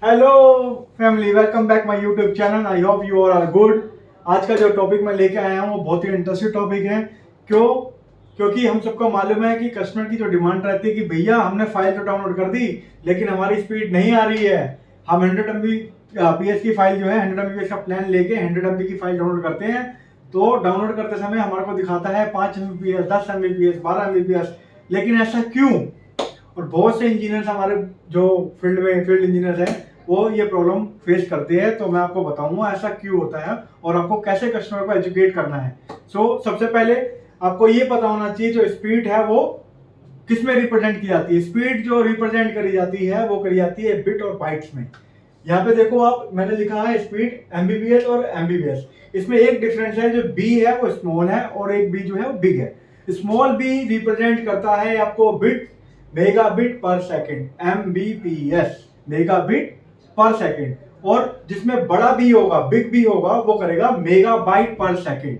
Hello family, welcome back my YouTube channel. I hope you are good. आज का जो topic मैं लेके आया हूँ वो बहुत ही इंटरेस्टिंग टॉपिक है। क्यों? क्योंकि हम सबको मालूम है कि कस्टमर की जो डिमांड रहती है कि भैया हमने फाइल तो डाउनलोड कर दी लेकिन हमारी स्पीड नहीं आ रही है। हम 100 MB की फाइल जो है 100 MB का प्लान लेके 100 MB की फाइल डाउनलोड करते हैं। तो डाउनलोड करते समय हमारे को दिखाता है 5 MBPS, 10 MBPS, 12 MBPS। लेकिन ऐसा क्यों? और बहुत से इंजीनियर्स हमारे जो फील्ड इंजीनियर्स हैं वो ये प्रॉब्लम फेस करते हैं। तो मैं आपको बताऊंगा ऐसा क्यों होता है और आपको कैसे कस्टमर को एजुकेट करना है। सबसे पहले आपको ये पता होना चाहिए जो स्पीड है वो किस में रिप्रेजेंट की जाती है। स्पीड जो रिप्रेजेंट करी जाती है वो करी जाती है बिट और बाइट्स में। यहाँ पे देखो आप, मैंने लिखा है स्पीड एमबीपीएस और एमबीपीएस। इसमें एक डिफरेंस है, जो बी है वो स्मॉल है और एक बी जो है वो बिग है। स्मॉल बी रिप्रेजेंट करता है आपको बिट, मेगाबिट पर सेकंड, एमबीपीएस, मेगाबिट पर सेकंड। और जिसमें बड़ा बी होगा, बिग बी होगा, वो करेगा मेगाबाइट पर सेकंड,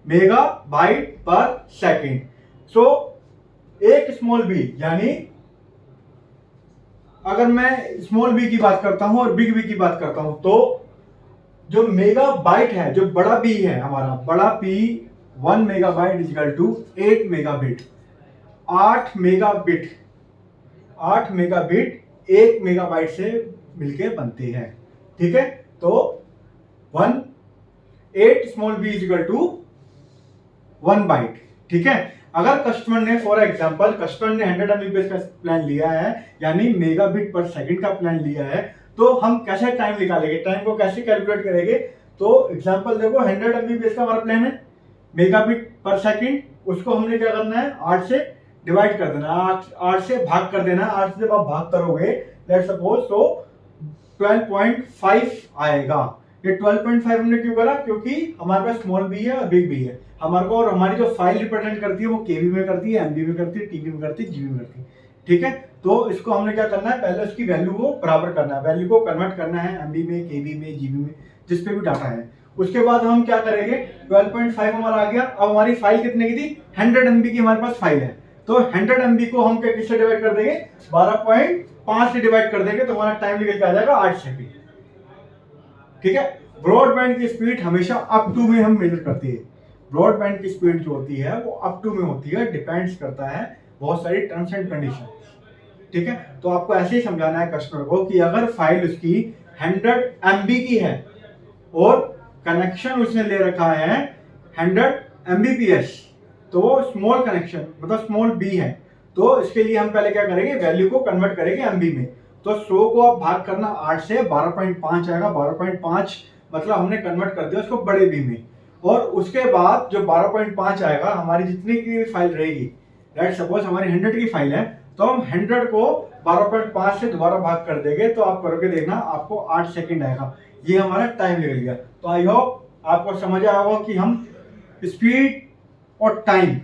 मेगाबाइट पर सेकंड। सो एक स्मॉल बी, यानी अगर मैं स्मॉल बी की बात करता हूं और बिग बी की बात करता हूं तो जो मेगाबाइट है, जो बड़ा बी है हमारा, बड़ा पी 1 MB is equal to 8 megabit. 8 megabit, 8 megabit 1 MB से मिलके बनते हैं। ठीक है, तो 8 small B is equal to 1 byte. ठीक है, अगर कस्टमर ने, फॉर एग्जांपल कस्टमर ने 100 MBPS का प्लान लिया है, यानी मेगाबिट पर सेकंड का प्लान लिया है, तो हम कैसे टाइम निकालेंगे, टाइम को कैसे कैलकुलेट करेंगे। तो एग्जांपल देखो, 100 MBPS का हमारा प्लान है, मेगाबिट पर सेकंड, उसको हमने क्या करना है, 8 से डिवाइड कर देना, 8 से भाग कर देना। 8 से जब आप भाग करोगे, लेट्स सपोज, तो 12.5 आएगा। ये 12.5 हमने क्यों करा? क्योंकि हमारे पास स्मॉल बी है और बिग बी है हमारे को, और हमारी जो फाइल रिप्रेजेंट करती है वो केबी में करती है, एमबी में करती है, टीबी में करती है, जीबी में करती है। ठीक है, तो इसको हमने क्या करना है, पहले उसकी वैल्यू को बराबर करना है, वैल्यू को कन्वर्ट करना है एमबी में, केबी में, जीबी में, जिस पे भी डाटा है। उसके बाद हम क्या करेंगे, 12.5 हमारा आ गया। अब हमारी फाइल कितने की थी, 100 MB की हमारे पास फाइल है। तो 100 MB को हम किससे डिवाइड कर देंगे, 12.5 से डिवाइड कर देंगे, तो हमारा टाइम निकल के आ जाएगा 8 सेकंड। ठीक है, ब्रॉडबैंड की स्पीड हमेशा अप टू में हम मेजर करते हैं। ब्रॉडबैंड की स्पीड जो होती है वो अप टू में होती है, डिपेंड्स करता है बहुत सारी टर्म्स एंड कंडीशन। ठीक है, तो आपको ऐसे ही समझाना है कस्टमर को कि अगर फाइल उसकी 100 MB की है और कनेक्शन उसने ले रखा है 100 MBPS, तो वो स्मॉल कनेक्शन मतलब स्मॉल बी है, तो इसके लिए हम पहले क्या करेंगे, वैल्यू को कन्वर्ट करेंगे एमबी में। तो 100 को आप भाग करना 8 से, 12.5 आएगा। 12.5 मतलब हमने कन्वर्ट कर दिया उसको बड़े बी में। और उसके बाद जो 12.5 आएगा, हमारी जितनी की फाइल रहेगी, लेट्स सपोज हमारी 100 की फाइल है, तो हम 100 को 12.5 से दोबारा भाग कर देंगे, तो आप करोगे देखना आपको 8 सेकंड आएगा। ये हमारा टाइम निकल गया। तो आई होप आपको समझ आया होगा कि हम स्पीड और टाइम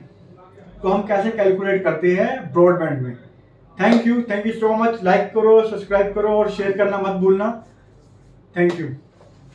को हम कैसे कैलकुलेट करते हैं ब्रॉडबैंड में। Thank you so much. Like करो, सब्सक्राइब करो और शेयर करना मत भूलना। Thank you.